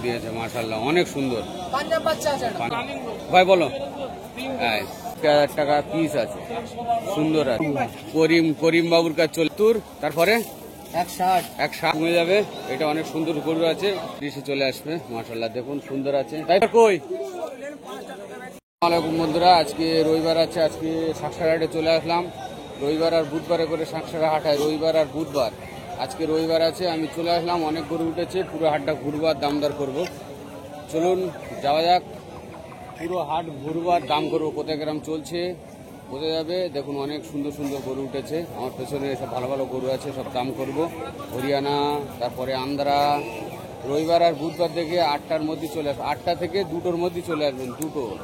দিয়েছে মাশাআল্লাহ, অনেক সুন্দর ভাই। বলো 1000 টাকা পিস আছে, সুন্দর আছে। করিম বাবুর কাছে 70, তারপরে 160 কমে যাবে। এটা অনেক সুন্দর গরু আছে, কৃষি চলে আসবে মাশাআল্লাহ, দেখুন সুন্দর আছে। তাই কই আসসালামু আলাইকুম বন্ধুরা, আজকে রবিবার আছে, আজকে শাকসার হাটে চলে আসলাম। রবিবার আর বুধবারে করে শাকসার হাট হয়, রবিবার আর বুধবার। আজকে রবিবার আছে, আমি চলে আসলাম। অনেক গরু উঠেছে, পুরো হাটটা ঘুরবো আর দামদার করবো। চলুন যাওয়া যাক, পুরো হাট ঘুরবো আর দাম করবো। কোথায় গ্রাম চলছে বোঝা যাবে। দেখুন অনেক সুন্দর সুন্দর গরু উঠেছে আমার পেছনে, সব ভালো ভালো গরু আছে, সব দাম করব। হরিয়ানা, তারপরে আন্ধ্রা। রবিবার আর বুধবার দেখে 8টার মধ্যে চলে আসবে, 8টা থেকে 2টোর মধ্যে চলে আসবেন।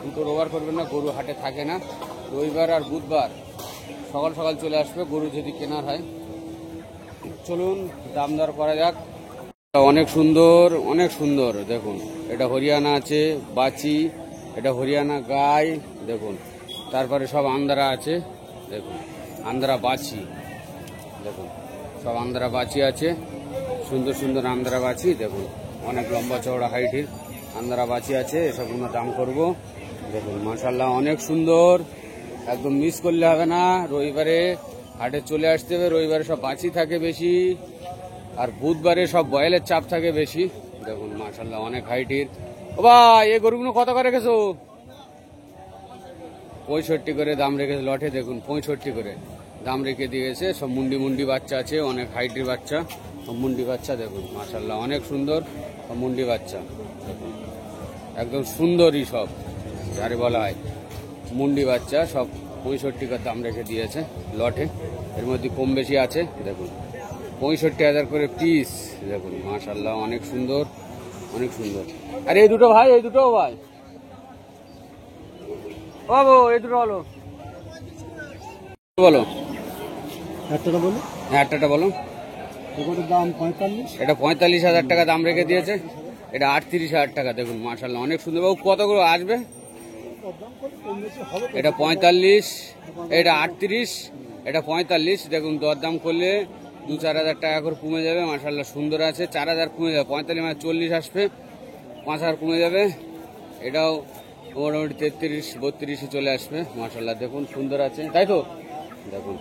দুটোর ওভার করবেন না, গরু হাটে থাকে না। রবিবার আর বুধবার সকাল সকাল চলে আসবে, গরু যদি কেনার হয়। চলুন দাম দর করা যাক। অনেক সুন্দর, অনেক সুন্দর। দেখুন এটা হরিয়ানা আছে বাচি, এটা হরিয়ানা গাই দেখুন। তারপরে সব আন্ধ্রা আছে, দেখুন আন্ধ্রা বাছি, দেখুন সব আন্ধ্রা বাছি আছে, সুন্দর সুন্দর আন্ধ্রা বাছি। দেখুন অনেক লম্বা চওড়া হাইটের আন্ধ্রা বাছি আছে, এসবগুলো দাম করব। দেখুন মাশাআল্লাহ অনেক সুন্দর, একদম মিস করলে হবে না। রবিবারে হাটে চলে আসতে হবে, রবিবারে সব বাছি থাকে বেশি, আর বুধবারে সব বয়েলের চাপ থাকে বেশি। দেখুন মাশাআল্লাহ অনেক হাইটের। ও ভাই এই গরুগুলো কত করে রেখেছো? 65 করে দাম রেখেছে লটে। দেখুন 65 করে দাম রেখে দিয়েছে। সব মুন্ডি বাচ্চা আছে, অনেক হাইটের বাচ্চা, সব মুন্ডি বাচ্চা। দেখুন মাশাআল্লাহ অনেক সুন্দর সব মুন্ডি বাচ্চা। দেখুন একদম সুন্দরই সব, যারে বলা হয় মুন্ডি বাচ্চা। সব 65 করে দাম রেখে দিয়েছে লটে, এর মধ্যে কম বেশি আছে। দেখুন 65,000 করে পিস। দেখুন মাশাআল্লাহ অনেক সুন্দর, অনেক সুন্দর। আর এই দুটো ভাই, এই দুটো ভাই বাবু, এই দুটো বলো বলো একটা বলো, হ্যাঁ একটাটা বলো। এগুলোর দাম 45। এটা 45,000 টাকা দাম রেখে দিয়েছে, এটা 38,000 টাকা। দেখুন মাশাআল্লাহ অনেক সুন্দর। বাবু কতগুলো আসবে? এটা 45, এটা 38, এটা 45। দেখুন দরদাম করলে 2-4 হাজার টাকা করে কমে যাবে। মাশাআল্লাহ সুন্দর আছে, 4 হাজার কমে যাবে। 45 মানে 40 আসবে, 5 হাজার কমে যাবে। এটাও মোটামুটি 33-32 চলে আসবে। মাশাআল্লাহ দেখুন সুন্দর আছে, তাই তো? দেখুন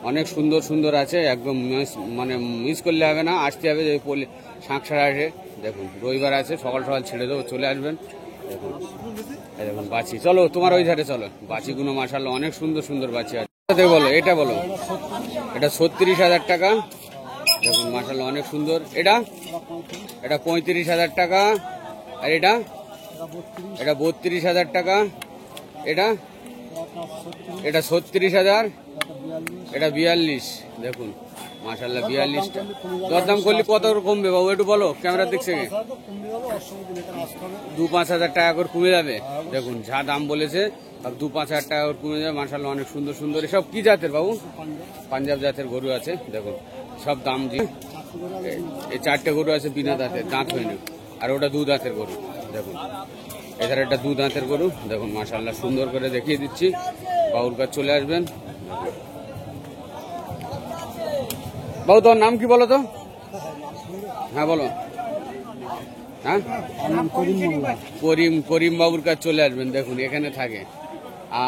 অনেক সুন্দর সুন্দর আছে, একদম মানে মিস করলে হবে না, আসতে হবে শাঁকসার হাটে। দেখুন রবিবার আছে, সকাল সকাল ছেড়ে দেবো, চলে আসবেন। দেখুন দেখুন বাছি, চলো তোমার ওই ধারে চলো। বাছিগুলো মাশাআল্লাহ অনেক সুন্দর সুন্দর বাছি আছে। বলো এটা বলো। এটা 36,000 টাকা। দেখুন মাশাআল্লাহ অনেক সুন্দর। এটা 35,000 টাকা। আর এটা 32,000 টাকা। এটা 36,000। এটা 42। দেখুন মাশাআল্লাহ 42টা দরদাম করলে কত কমবে বাবু একটু বলো, ক্যামেরার দিক থেকে? 2-5 হাজার টাকা করে কমে যাবে। দেখুন যা দাম বলেছে 2-5 হাজার টাকা করে কমে যাবে। মাশাআল্লাহ অনেক সুন্দর সুন্দর। এসব কি জাতের বাবু? পাঞ্জাব জাতের গরু আছে। দেখুন সব দাম জি। এই 4টে গরু আছে বিনা দাঁতের, দাঁত হয়নি। আর ওটা 2 দাঁতের গরু। দেখুন এখানে একটা 2 দাঁতের গরু। দেখুন মাশাআল্লাহ সুন্দর করে দেখিয়ে দিচ্ছি, বাবুর কাছে চলে আসবেন। বাবু তোর নাম কি বলো তো? হ্যাঁ বলো। হ্যাঁ করিম বাবুর কাছে চলে আসবেন। দেখুন এখানে থাকে।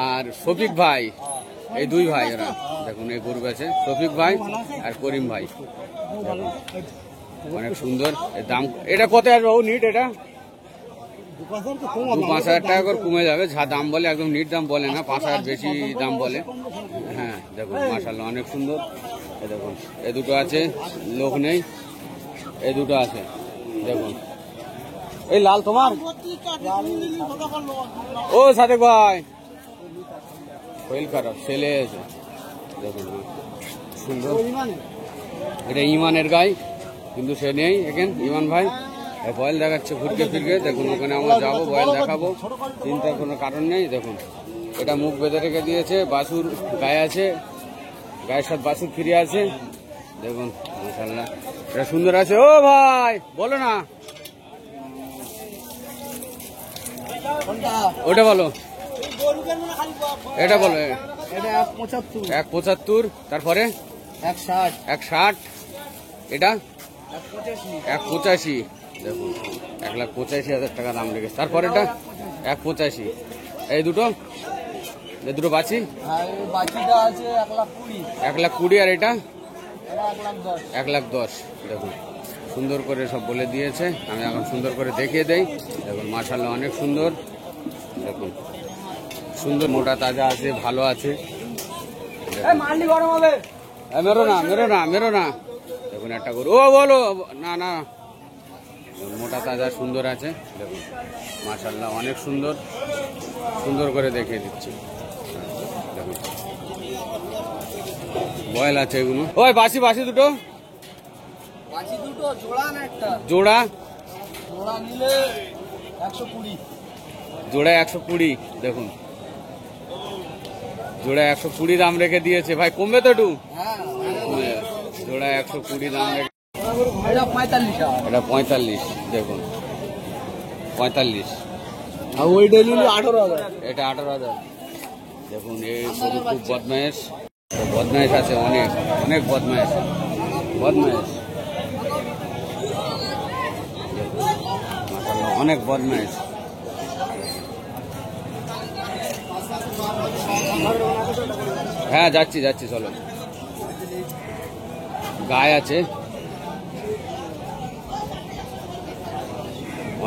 আর শফিক ভাই, এই 2 ভাই ওরা। দেখুন এই গরু আছে, শফিক ভাই আর করিম ভাই। অনেক সুন্দর দাম। এটা কত আসবে বাবু নিট? এটা 2-5 হাজার টাকা করে কমে যাবে, যা দাম বলে একদম নিট দাম বলে না, 5 হাজার বেশি দাম বলে। হ্যাঁ দেখুন মাশাআল্লাহ অনেক সুন্দর। দেখুন এই দুটো আছে, লোক নেই, এই দুটো আছে। দেখুন এই লাল তোমার? ও সাদেক ভাই শরীর খারাপ, ছেলে আছে। দেখুন সুন্দর। এটা ইমানের গাই, কিন্তু সে নেই এখানে। ইমান ভাই বয়েল দেখাচ্ছে ঘুরকে ফিরকে। দেখুন ওখানে আমরা যাবো, বয়েল দেখাবো, চিন্তার কোনো কারণ নেই। দেখুন এটা মুখ বেঁধে রেখে দিয়েছে, বাছুর গায়ে আছে, গায়ের সাথে বাছুর ফিরে আছে। দেখুন মাশাআল্লাহ এটা সুন্দর আছে। ও ভাই বলো না, ওটা বলো, এটা বলো। এটা 175। 175, তারপরে 160। 160। এটা 185। দেখুন 1,85,000 টাকা দাম রেখেছে। তারপর এটা 1,85,000। এই দুটো বাছি বাকিটা আছে 1,20,000। 1,20,000 আর এটা 1,10,000। 1,10,000। দেখুন সুন্দর করে সব বলে দিয়েছে, আমি এখন সুন্দর করে দেখিয়ে দেই। দেখুন মাশাআল্লাহ অনেক সুন্দর, দেখুন সুন্দর মোটা তাজা আছে, ভালো আছে। মেরো না। দেখুন একটা গরু, ও বলো না, মোটা তাজা সুন্দর আছে। দেখুন মাশাআল্লাহ অনেক সুন্দর, সুন্দর করে দেখিয়ে দিচ্ছি। দেখুন বয়েল আছে এগুলো। ওই বাসি দুটো জোড়া না একটা জোড়া নিলে 120। জোড়া 120। দেখুন জোড়া 120 দাম রেখে দিয়েছে ভাই, কমবে তো একটু? জোড়া 120 দাম রেখে, এটা 45। এটা 45। দেখুন 45। আর ওই ডেলি 18,000। এটা 18,000। দেখুন এই গরু খুব বদমাইশ আছে, অনেক বদমাইশ। মাশাআল্লাহ অনেক বদমাইশ। হ্যাঁ যাচ্ছি চলো। গায়ে আছে,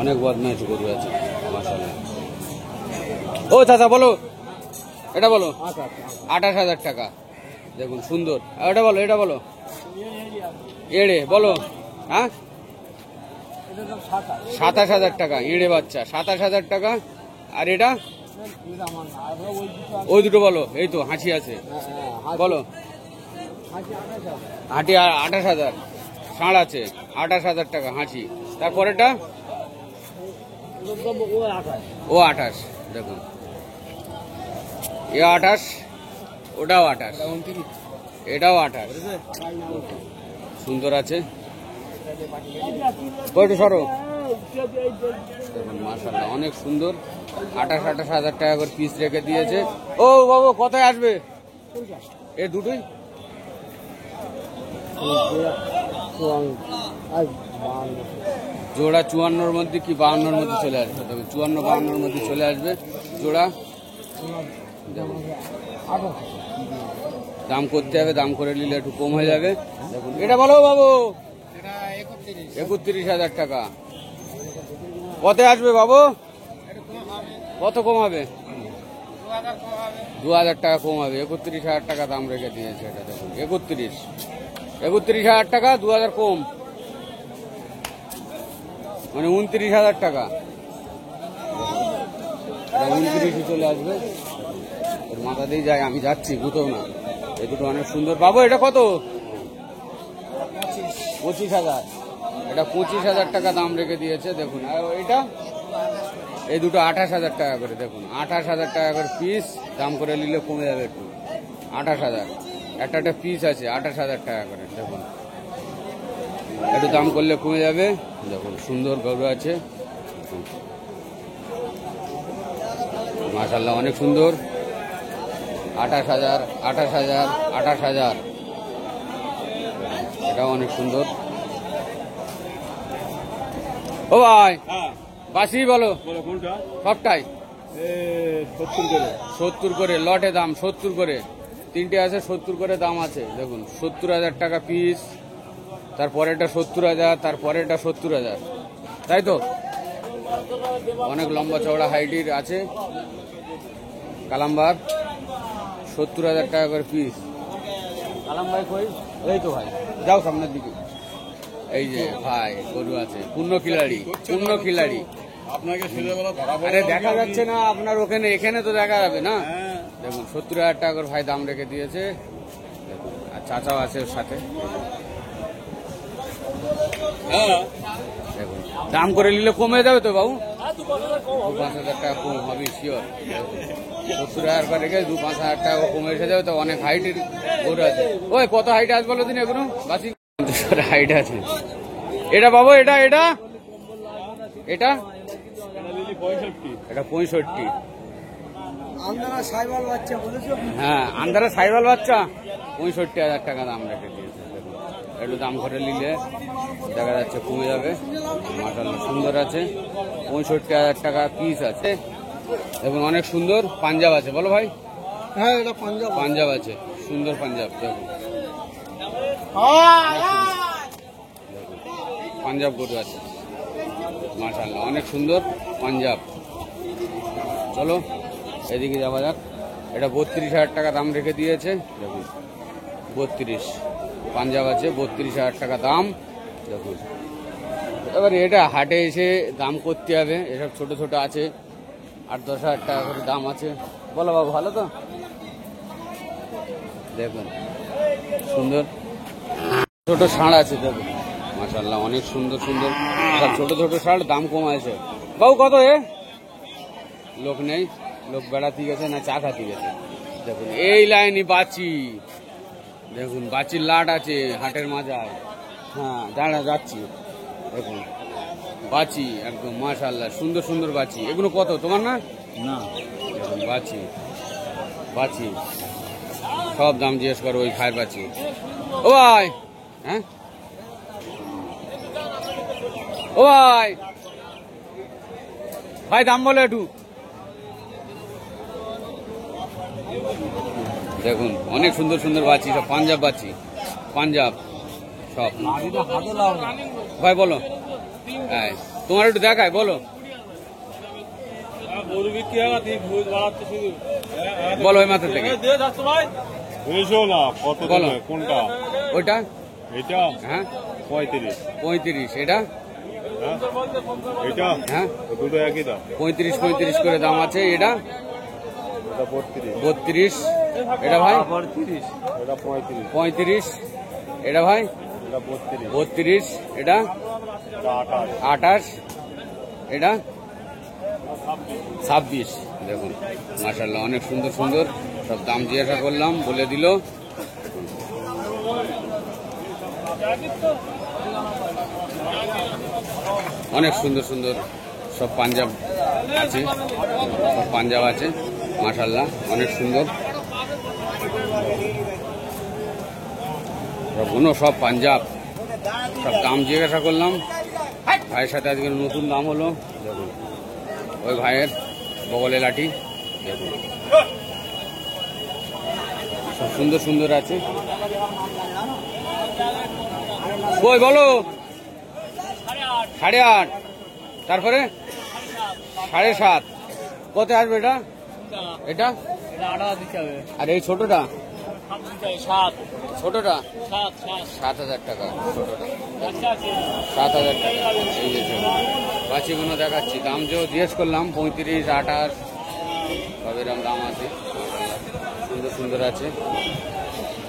অনেক বদমাইশ গরু আছে মাশাআল্লাহ। ও চাচা বলো, এটা বলো 28,000 টাকা। দেখুন সুন্দর। এটা বলো এড়ে বলো। হ্যাঁ 27,000 টাকা এড়ে বাচ্চা, 27,000 টাকা। আর এটা ওই দুটো বলো, এই তো হাঁচি আছে বলো। হাঁটি 28,000, ষাঁড় আছে 28,000 টাকা হাঁচি। তারপরেটা ও 28। দেখুন এ 28, ওটাও 28, এটাও 28। সুন্দর আছে। সরো। দেখুন মাশাআল্লাহ অনেক সুন্দর। 28,000 টাকা করে পিস রেখে দিয়েছে। ও বাবু কোথায় আসবে? এ দুটোই জোড়া 54-র মধ্যে কি 52-র মধ্যে চলে আসবে। তবে 54-52-র মধ্যে চলে আসবে জোড়া। দাম করতে হবে, দাম করে নিলে একটু কম হয়ে যাবে। দেখুন এটা বলো বাবু, 31,000 টাকা। কত আসবে বাবু? কত কম হবে? 2,000 টাকা কম হবে। 31,000 টাকা দাম রেখে দিয়েছে এটা। দেখুন 31,000 টাকা, 2,000 কম, মানে 29,000 টাকা। 29 চলে আসবে। মাথা দিয়ে যায়, আমি যাচ্ছি বুঝতেও না। এই দুটো অনেক সুন্দর। বাবু এটা কত? 25,000। এটা 25,000 টাকা দাম রেখে দিয়েছে। দেখুন আর এটা এই দুটো 28,000 টাকা করে। দেখুন 28,000 টাকা করে পিস, দাম করে নিলে কমে যাবে একটু। 28,000 একটা পিস আছে, 28,000 টাকা করে। দেখুন একটু দাম করলে কমে যাবে। দেখুন সুন্দর গরু আছে মাশাআল্লাহ অনেক সুন্দর। 28,000, 28,000, 28,000। এটাও অনেক সুন্দর। ও ভাই বাসি বলো সবটাই 70 করে লটে দাম, 70 করে। তিনটে আছে 70 করে দাম আছে। দেখুন 70,000 টাকা পিস। তারপরেটা 70,000, তারপরেটা 70,000, তাই তো? অনেক লম্বা চওড়া হাইটের আছে কালাম্বার। 70,000 টাকা করে পিস। কালাম ভাই কই? এই তো ভাই, যাও সামনের দিকে। এই যে ভাই গরু আছে, পূর্ণ খিলাড়ি। আপনাকে ছেলেবেলা ধরা আরে দেখা যাচ্ছে না আপনার ওখানে, এখানে তো দেখা যাবে না। দেখুন 70,000 টাকা করে ভাই দাম রেখে দিয়েছে। দেখুন আর চাচাও আছে ওর সাথে। দেখুন দাম করে নিলে কমে যাবে তো বাবু? 2-5,000 টাকা কম হবে শিওর। 70,000 করে রেখে 2-5,000 টাকা কমে এসে যাবে তো। অনেক হাইটের গরু আছে। ওই কত হাইট আছে বলো দিন এগুলো? বাসি হাইট আছে। এটা বাবু এটা এটা এটা এটা 65। হ্যাঁ আন্দারা সাইবাল বাচ্চা 65,000 টাকা দাম রেখে দিয়েছে। একটু দাম করে নিলে দেখা যাচ্ছে কমে যাবে। মাশাআল্লাহ সুন্দর আছে, 65,000 টাকা পিস আছে এবং অনেক সুন্দর পাঞ্জাব আছে। বলো ভাই। হ্যাঁ এটা পাঞ্জাব। পাঞ্জাব আছে, সুন্দর পাঞ্জাব। দেখুন পাঞ্জাব গরু আছে মাশাআল্লাহ, অনেক সুন্দর পাঞ্জাব। চলো এদিকে যাওয়া যাক। এটা 32,000 টাকা দাম রেখে দিয়েছে। দেখুন 32 পাঞ্জাব আছে, 32,000 টাকা দাম। দেখুন এবার এটা হাটে এসে দাম করতে হবে। এসব ছোট ছোট আছে 8-10,000 টাকা করে দাম আছে। বলো বাবু, ভালো তো? দেখুন সুন্দর ছোট ষাঁড় আছে। দেখুন মাশাআল্লাহ অনেক সুন্দর সুন্দর সব ছোট ছোট ষাঁড়, দাম কম আছে। বাবু কত এ? লোক নেই, লোক বেড়াতে গেছে না চা খাতে গেছে। দেখুন এই লাইনই বাচি, দেখুন বাচির লাট আছে হাটের মাজায়। হ্যাঁ দাঁড়া যাচ্ছি। দেখুন বাচি একদম মাশাআল্লাহ সুন্দর সুন্দর বাচি। এগুলো কত তোমার না? না দেখুন বাচি বাচি সব দাম জিজ্ঞেস করো ওই ভাইয়ের বাচি। ও ভাই, হ্যাঁ ও ভাই, ভাই দাম বলো একটু। দেখুন অনেক সুন্দর সুন্দর বাচি, সব পাঞ্জাব বাচি, পাঞ্জাব সব। হাতে লাও না। ভাই বলো, হ্যাঁ তোমার একটু দেখায় বলো, বলো ওই মাথা থেকে বুঝছো না কত বলো। দেবে? কোনটা? ওইটা এটা হ্যাঁ 35। 35, এটা হ্যাঁ এটা হ্যাঁ দুটো একই দাম। 35 করে দাম আছে। এটা এটা 32, 32, এটা ভাই এটা 35, 35, এটা ভাই এটা 32, 32, এটা এটা 28, 28, এটা 26। দেখুন মাশাআল্লাহ অনেক সুন্দর সুন্দর সব দাম জিজ্ঞাসা করলাম, বলে দিল। অনেক সুন্দর সুন্দর সব পাঞ্জাব আছে, সব পাঞ্জাব আছে মাশাআল্লাহ অনেক সুন্দর। কোনো সব পাঞ্জাব, সব দাম জিজ্ঞাসা করলাম। ভাইয়ের সাথে আজকে নতুন দাম হলো। দেখুন ওই ভাইয়ের বগলে লাঠি। দেখুন সব সুন্দর সুন্দর আছে। কই বলো? 8.5, তারপরে 7.5। কত আসবে এটা? এটা আর এই ছোটটা? ছোটটা 7,000 টাকা, ছোটটা 7,000 টাকা। এই যে বাচ্চিগুলো দেখাচ্ছি, দাম যে জিজ্ঞেস করলাম 35, 28 সব এরকম দাম আছে। সুন্দর সুন্দর আছে।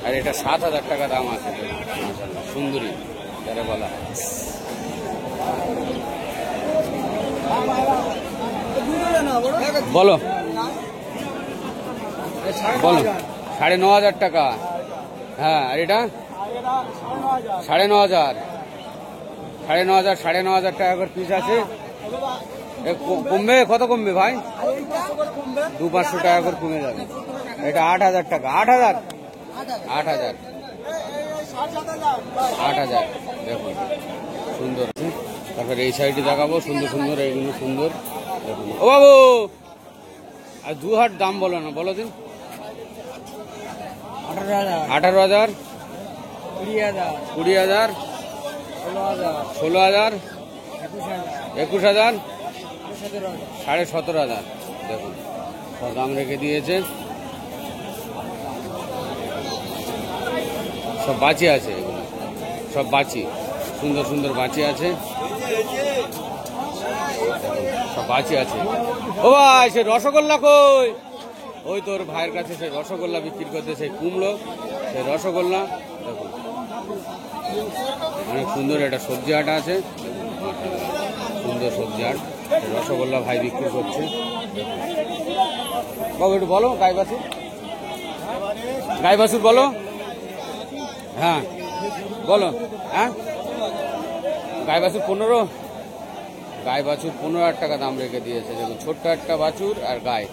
আর এটা 7,000 টাকা দাম আছে। মাশাআল্লাহ সুন্দরী যারা বলা। বলো বলো 9,500 টাকা। হ্যাঁ আর এটা 9,500, 9,500 টাকা করে পিস আছে। কমবে কত কমবে ভাই? 200-500 টাকা করে কমে যাবে। এটা 8,000 টাকা। 8,000, 8,000, 8,000। দেখুন সুন্দর আছে। তারপরে এই সাইডে দেখাবো সুন্দর সুন্দর, এইগুলো সুন্দর। দেখুন ও বাবু আর 2 হাট দাম বলো না, বলো দিন। 18,000, 20,000, 16,000, 21,000, 17,500। দেখুন সব দাম রেখে দিয়েছে। সব বাচি আছে, এগুলো সব বাচি, সুন্দর সুন্দর বাচি আছে। সব বাচি আছে। ও ভাই সে রসগোল্লা কই? ওই তোর ভাইয়ের কাছে সেই রসগোল্লা বিক্রি করতে, সেই কুমড়ো, সেই রসগোল্লা। দেখুন অনেক সুন্দর একটা সবজি হাট আছে। সুন্দর সবজি হাট, রসগোল্লা ভাই বিক্রি করছে। বাবু একটু বলো গাই বাছুর, গাই বাছুর বলো। হ্যাঁ বলো। হ্যাঁ গাই বাছুর 15, গাই বাছুর 15,000 টাকা দাম রেখে দিয়েছে। দেখুন ছোট্ট একটা বাছুর আর গায়ে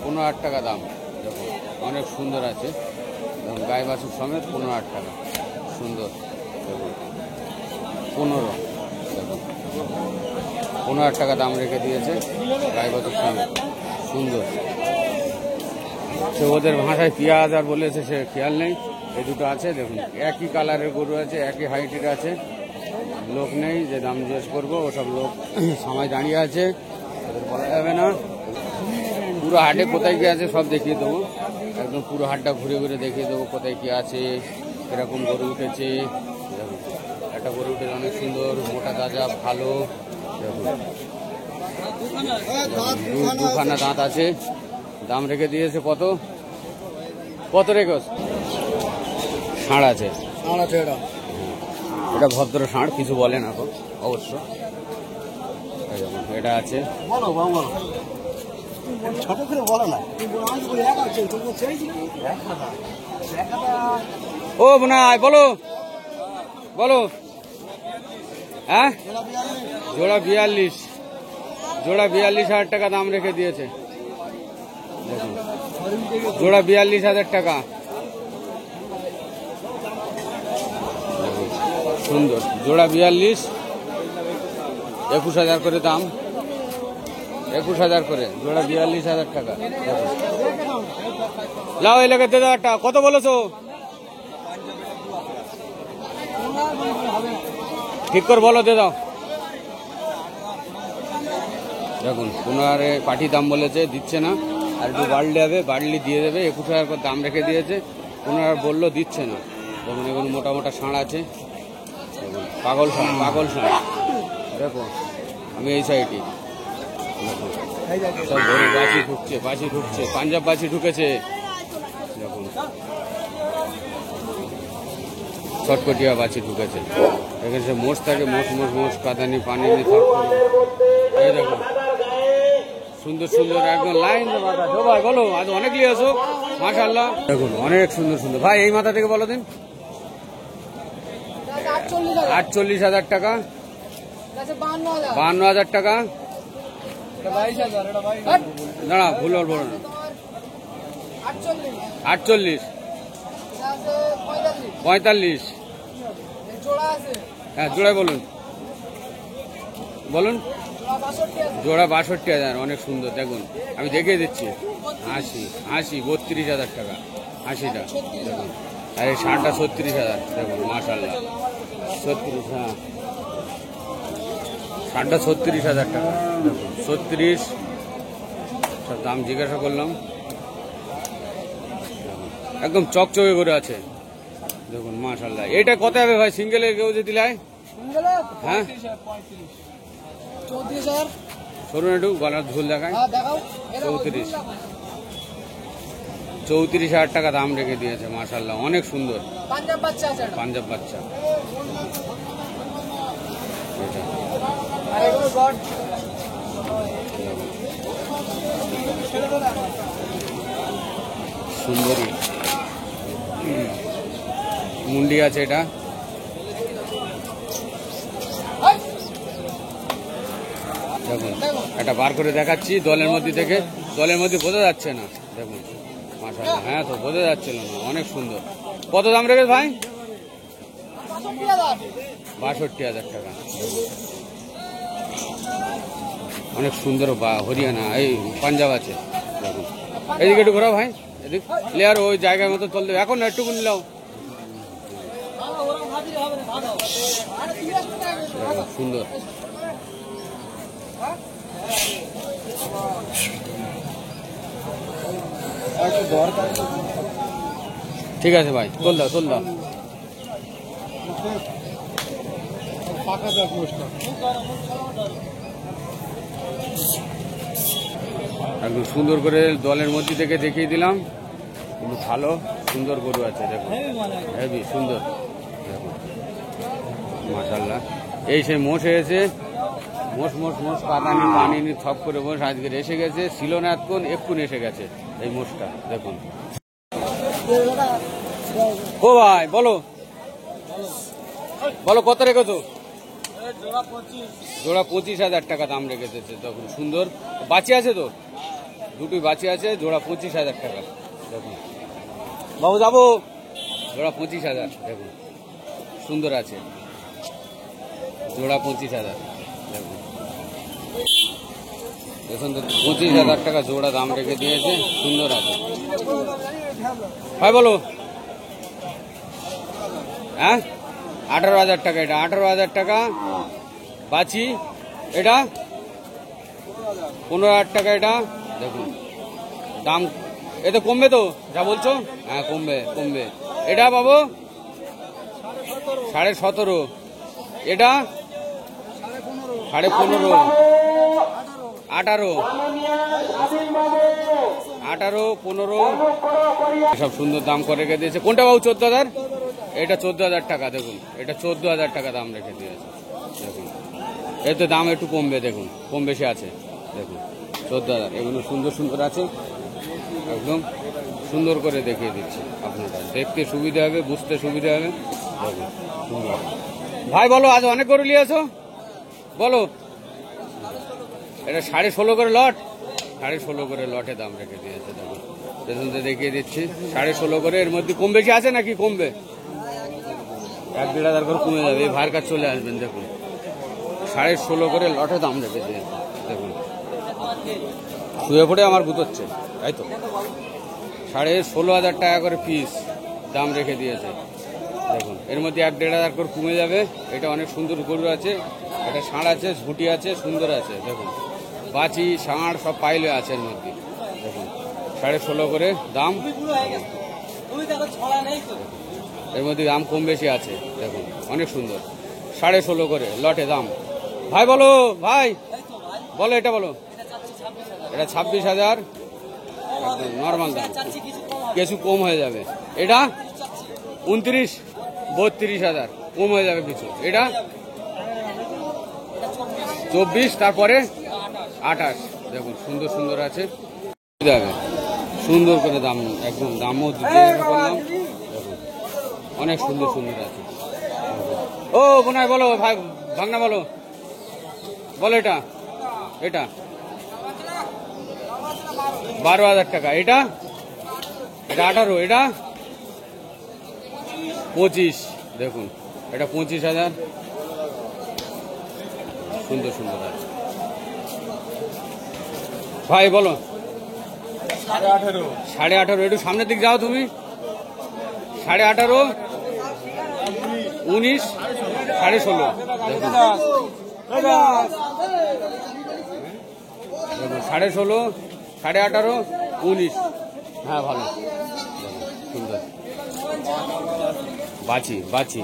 15,000 টাকা দাম। দেখুন অনেক সুন্দর আছে। দেখুন গাই বাছুর সমেত 15,000 টাকা, সুন্দর। 15 15,000 টাকা দাম রেখে দিয়েছে। গায়ে কত সুন্দর, সে ওদের ভাষায় পেঁয়াজ আর বলেছে, সে খেয়াল নেই। এই দুটো আছে দেখুন, একই কালারের গরু আছে, একই হাইটের আছে। লোক নেই যে দাম জিজ্ঞেস করবো, ওসব লোক সময় দাঁড়িয়ে আছে, ওদের বলা যাবে না। পুরো হাটে কোথায় কি আছে সব দেখিয়ে দেবো, একদম পুরো হাটটা ঘুরে ঘুরে দেখিয়ে দেবো কোথায় কি আছে, এরকম গরু উঠেছে। দেখুন একটা গরু উঠেছে অনেক সুন্দর, মোটা তাজা ভালো। দেখুন দুখানা দাঁত আছে, দাম রেখে দিয়েছে কত কত রেখে ষাঁড় আছে। এটা ভদ্র ষাঁড়, কিছু বলে না তো অবশ্য। এটা আছে, ছোট করে বলো না। ও বোনাই বলো বলো। হ্যাঁ জোড়া 42,000 টাকা দাম রেখে দিয়েছে। দেখুন জোড়া 42,000 টাকা, সুন্দর জোড়া 42, 21,000 করে দাম, 21,000 করে জোড়া 42,000 টাকা। লাও এলাকাতে দাও একটা, কত বলেছো ঠিক করে বলো, দিয়ে দাও। দেখুন 15 পাটি দাম বলেছে, দিচ্ছে না, আর একটু বাড়লে হবে, বাড়লি দিয়ে দেবে। 21,000 করে দাম রেখে দিয়েছে, 15 বললো দিচ্ছে না। দেখুন এগুলো মোটা মোটা ষাঁড় আছে, দেখুন পাগল ষাঁড়। দেখো আমি এই সাইডে সব ঘরে বাছি ঢুকছে, পাঞ্জাব বাছি ঢুকেছে। দেখুন ছটকটিয়া বাছি ঢুকেছে, এখানে সে মোষ থাকে, মোষ কাদানি পানি নিয়ে থাকবে। এই দেখো সুন্দর সুন্দর একদম লাইন ভাই, বলো আজ অনেক নিয়ে আসো মাশাআল্লাহ। দেখুন অনেক সুন্দর সুন্দর ভাই, এই মাথা থেকে বলো দিন। 48,000 টাকা, 52,000 টাকা। দাঁড়া ভুল বলবো না, 48, 45। হ্যাঁ জোড়ায় বলুন জোড়া 62,000, অনেক সুন্দর। দেখুন আমি দেখিয়ে দিচ্ছি, 80, 32,000 টাকা 80টা। দেখুন আর এই ষাঁড়টা 36,000। দেখুন মাশাআল্লাহ 36, হ্যাঁ ষাঁড়টা 36,000 টাকা। দেখুন 36, সব দাম জিজ্ঞাসা করলাম। একদম চকচকে করে আছে, দেখুন মাশাআল্লাহ। এটা কত হবে ভাই সিঙ্গেলে কেউ যদি লাই? হ্যাঁ 34,000। সরুন একটু, গলার ঝুল দেখায়। 34,000 টাকা দাম রেখে দিয়েছে মাশাআল্লাহ, অনেক সুন্দর পাঞ্জাব বাচ্চা। সুন্দরী মুন্ডি আছে, এটা দেখুন এটা বার করে দেখাচ্ছি দলের মধ্যে থেকে, দলের মধ্যে বোঝা যাচ্ছে না। দেখুন মাশাআল্লাহ, হ্যাঁ তো বোঝা যাচ্ছিল না, অনেক সুন্দর। কত দাম রেখেছে ভাই? 62,000 টাকা। অনেক সুন্দর হরিয়ানা এই পাঞ্জাব আছে। দেখুন এদিকে একটু ঘোরাও ভাই, এদিক প্লেয়ার ওই জায়গার মতো চল দেবে এখন, একটু নিলাও। সুন্দর ঠিক আছে ভাই, তোল দাও। একদম সুন্দর করে দলের মধ্যে থেকে দেখিয়ে দিলাম, কিন্তু ভালো সুন্দর গরু আছে। দেখুন হেভি সুন্দর, দেখুন মাশাআল্লাহ। এই সেই মোষ এসেছে, মোষ কাদানি পানি নি থপ করে মোষ আজকে এসে গেছে, ছিল না এক্ষুন এসে গেছে এই মোষটা। দেখুন ও ভাই বলো কত রেখেছো? জোড়া 25,000 টাকা দাম রেখেছে। দেখুন সুন্দর বাচ্চা আছে তো, দুটোই বাচ্চা আছে, জোড়া 25,000 টাকা। দেখুন বাবু যাবো, জোড়া 25,000। দেখুন সুন্দর আছে, জোড়া 25,000। দেখুন দেখুন তো 25,000 টাকা জোড়া দাম রেখে দিয়েছে, সুন্দর আছে। ভাই বলো, হ্যাঁ 18,000 টাকা এটা, 18,000 টাকা। বাছি এটা 15,000 টাকা এটা। দেখুন দাম এতে কমবে তো, যা বলছো? হ্যাঁ কমবে কমবে। এটা বাবু 17.5, এটা 15.5, 18, 15 সব সুন্দর দাম করে রেখে দিয়েছে। কোনটা বাবু? 14,000। এটা 14,000 টাকা। দেখুন এটা 14,000 টাকা দাম রেখে দিয়েছে। দেখুন এতে দাম একটু কমবে, দেখুন কম বেশি আছে। দেখুন 14,000। এগুলো সুন্দর সুন্দর আছে, একদম সুন্দর করে দেখিয়ে দিচ্ছে আপনারা, দেখতে সুবিধা হবে, বুঝতে সুবিধা হবে। দেখুন সুন্দর। ভাই বলো, আজ অনেক গরু নিয়েছো বলো? এটা 16.5 করে লট, 16.5 করে লটে দাম রেখে দিয়েছে। দেখুন দেখুন তো দেখিয়ে দিচ্ছি, 16.5 করে। এর মধ্যে কম বেশি আছে নাকি? কমবে, 1-1.5 করে কমে যাবে। এই ভাইয়ের কাছে চলে আসবেন। দেখুন 16.5 করে লটে দাম রেখে দিয়েছে। দেখুন শুয়ে পড়ে আমার গুতোচ্ছে, তাই তো। 16,500 টাকা করে পিস দাম রেখে দিয়েছে। দেখুন এর মধ্যে 1-1.5 করে কমে যাবে। এটা অনেক সুন্দর গরু আছে, এটা ষাঁড় আছে, ঝুটি আছে, সুন্দর আছে। দেখুন বাছি ষাঁড় সব পাইলে আছে এর মধ্যে। দেখুন 16.5 করে দাম। এর মধ্যে দাম কম বেশি আছে। দেখুন অনেক সুন্দর, 16.5 করে লটে দাম। ভাই বলো, ভাই বলো, এটা বলো। এটা 26,000 নর্মাল দাম, কিছু কম হয়ে যাবে। এটা 29, 32,000 কম হয়ে যাবে কিছু। এটা 24, তারপরে 28। দেখুন সুন্দর সুন্দর আছে, যাবে সুন্দর করে দাম, একদম দামও করলাম। দেখুন অনেক সুন্দর সুন্দর আছে। ও বোনাই বলো, ভাই ভাগনা বলো, বলো এটা, এটা 12,000 টাকা। এটা 18, এটা 25। দেখুন এটা 25,000, সুন্দর সুন্দর আছে। ভাই বলো 18.5, একটু সামনের দিক যাও তুমি। 18.5, 19, 16.5। দেখুন 16.5, 18.5, 19। হ্যাঁ ভালো, সুন্দর। বাছি বাছি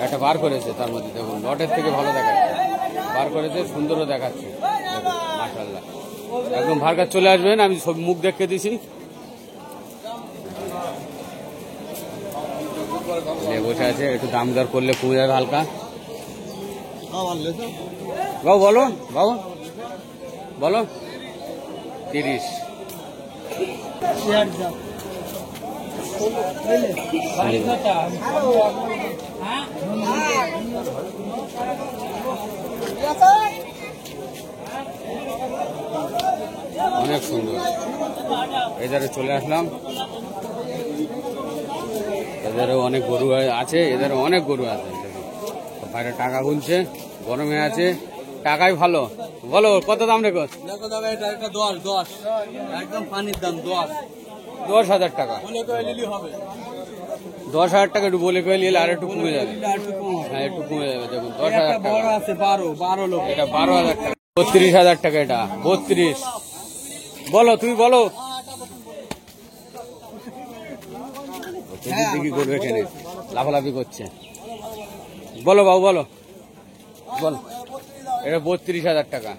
একটা বার করেছে, তার মধ্যে দেখুন লটের থেকে ভালো দেখাচ্ছে, বার করেছে, সুন্দরও দেখাচ্ছে। মাশাআল্লাহ, একদম ভার কাছে চলে আসবেন, আমি সব মুখ দেখে দিছি। বসে আছে, একটু দাম দর করলে কমে যাবে হালকা। বাবু বলো, বাবু বলো 30। অনেক সুন্দর। এধারে চলে আসলাম, এধারে অনেক গরু আছে, এধারে অনেক গরু আছে। বাইরে টাকা গুনছে, গরমে আছে, টাকাই ভালো। বলো কত দাম রেখো? দেখো দাদা, এটা একটা 10 একদম পানির দাম 10,000 টাকা। হবে 10,000 টাকা একটু বলে কয়ে নিলে আর একটু কমে যাবে। হ্যাঁ একটু কমে যাবে। দেখুন 10,000 টাকা। বড় আছে 12 লোক। এটা 12,000 টাকা। 32,000 টাকা এটা, 32। বলো তুমি বলো, কি করবে এখানে, লাফালাফি করছে। বলো বাবু বলো, বলো। এটা 32,000 টাকা,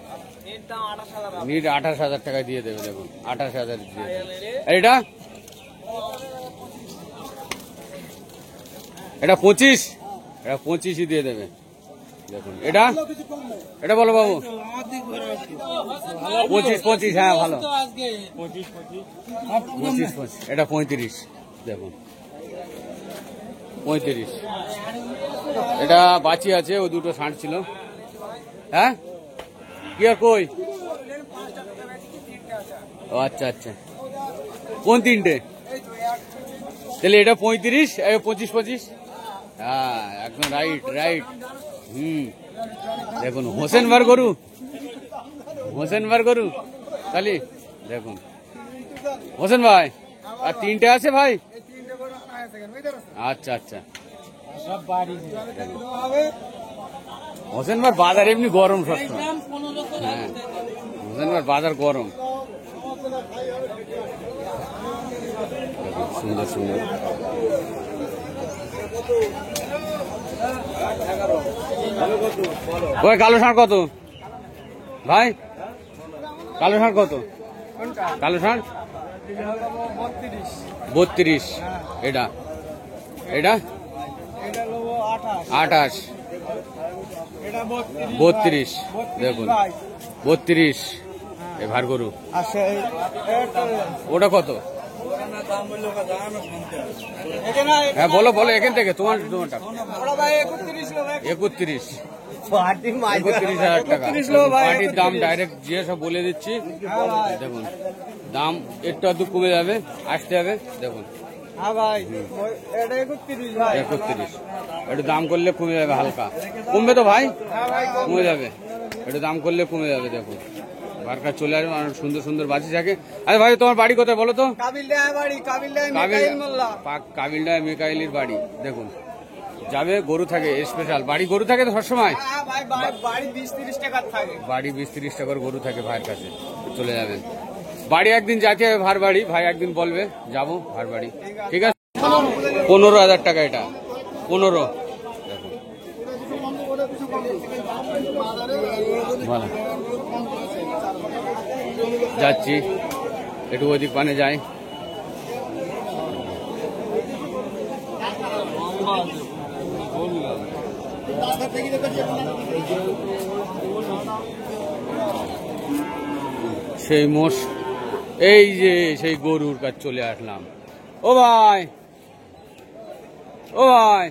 নিট 28,000 টাকা দিয়ে দেবে। দেখুন 28,000 দিয়ে দেবে। এটা 25, এটা 25ই দিয়ে দেবে। দেখুন এটা, এটা বলো বাবু 25, হ্যাঁ ভালো 25। এটা 35। দেখুন 35। এটা বাছি আছে, ও দুটো ষাঁড় ছিল। হ্যাঁ কি আর কই? ও আচ্ছা আচ্ছা, কোন তিনটে? তাহলে এটা 35, 25। হ্যাঁ একদম রাইট রাইট। দেখুন হোসেনবার গরু, হোসেনবার গরু খালি দেখুন হোসেন ভাই। আর তিনটে আছে ভাই? আচ্ছা আচ্ছা। হোসেনবার বাজার এমনি গরম সবসময়। হ্যাঁ হোসেনবার বাজার গরম। সুন্দর সুন্দর। ওই কালো ষাঁড় কত ভাই? কালো ষাঁড় কত? কালো ষাঁড় 32। এটা এটা 28 32। দেখুন 32 এ ভার গরু। ওটা কত? হ্যাঁ বলো বলো এখান থেকে তোমারটা। 31 31,000 টাকা। পাটির দাম ডাইরেক্ট যে সব বলে দিচ্ছি। দেখুন দাম একটু আধটু কমে যাবে, আসতে হবে। দেখুন 31 একটু দাম করলে কমে যাবে, হালকা কমবে তো ভাই, কমে যাবে একটু দাম করলে কমে যাবে। দেখুন বারকা চলে আসবে, আর সুন্দর সুন্দর বাজি থাকে। আরে ভাই তোমার বাড়ি কোথায় বলো তো? কাবিলডায় মেকাইলির বাড়ি। দেখুন যাবে, গরু থাকে স্পেশাল, বাড়ি গরু থাকে তো সবসময়, বাড়ি 20-30 টাকার গরু থাকে ভাইয়ের কাছে, চলে যাবেন। বাড়ি একদিন যাতে হবে, ভার বাড়ি ভাই একদিন বলবে যাবো ভার বাড়ি, ঠিক আছে। 15,000 টাকা এটা, 15। ভালো যাচ্ছি একটু ওদিক পানে যাই। সেই মোষ, এই যে সেই গরুর কাছে চলে আসলাম। ও ভাই, ও ভাই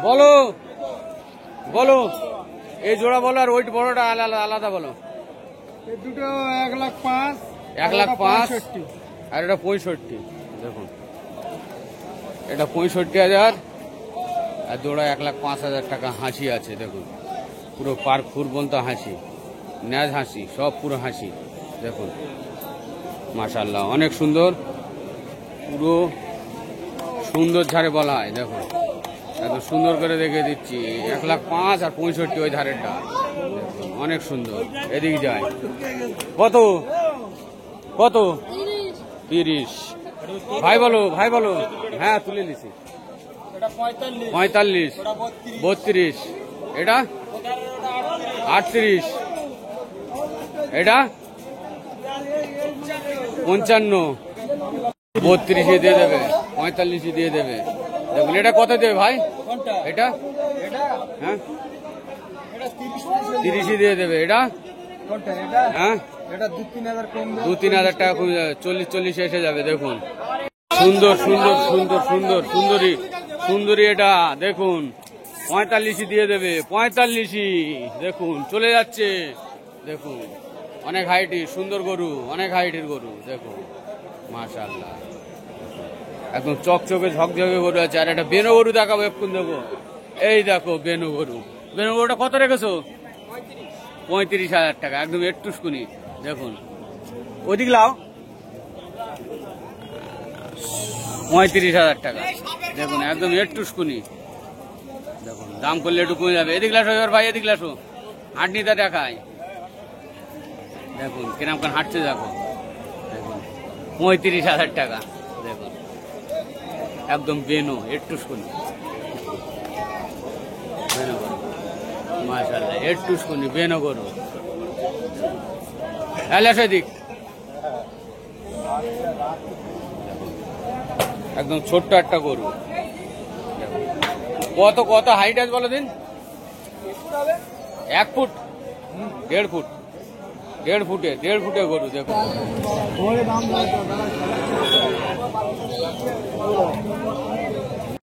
বলো বলো, এই জোড়া বলো আর ওই বড়টা আলাদা আলাদা বলো। দুটো 1,05,000, 1,05,000 আর এটা 65। দেখুন এটা 65,000 আর জোড়া 1,05,000 টাকা। হাসি আছে দেখুন, পুরো পার্ক ফুরবন্ত হাসি, ন্যাজ হাসি, সব পুরো হাসি। দেখুন মাশাআল্লাহ অনেক সুন্দর, পুরো সুন্দর ঝাড়ে বলা হয়। দেখুন এত সুন্দর করে দেখে দিচ্ছি, 1,05,000 আর 65 ওই ধারেরটা। অনেক সুন্দর, এদিকে যায়। কত কত? 30 ভাই বলো, ভাই বলো। হ্যাঁ তুলে নিছি। 45 32 এটা 38 এটা 55 32 দিয়ে দেবে, 45 দিয়ে দেবে। দেখুন এটা কত দেবে ভাই? এটা হ্যাঁ 30 দিয়ে দেবে। এটা হ্যাঁ 2-3,000 টাকা কমে যাবে, 40 এসে যাবে। দেখুন সুন্দর সুন্দর সুন্দর সুন্দর সুন্দরী সুন্দরী এটা দেখুন 45 দিয়ে দেবে, 45। দেখুন চলে যাচ্ছে। দেখুন অনেক হাইটি, সুন্দর গরু, অনেক হাইটের গরু। দেখুন মাশাআল্লাহ একদম চকচকে ঝকঝকে গরু আছে। আর একটা বেনু গরু দেখাবো এক্ষুন, দেখো এই দেখো বেনু গরু। বেনু গরুটা কত রেখেছো? 35,000 টাকা, একদম একটুকুনি। দেখুন ওদিক লাও, 35,000 টাকা। দেখুন একদম একটুকুনি। দেখুন দাম করলে একটু কমে যাবে। এদিক লাসো এবার ভাই, এদিক লাসো, হাঁটনিটা দেখায়। দেখুন কিরম কান হাঁটছে, দেখো। দেখুন 35,000 টাকা। দেখুন একদম বেনো একটুকুনি, বেনো গরু মাশাআল্লাহ, একটুকুনি বেনো গরু। এলাস এদিক, একদম ছোট্ট একটা গরু। কত কত হাইট আছে বলো দিন? 1 ফুট 1.5 ফুট, 1.5 ফুটে গরু। দেখো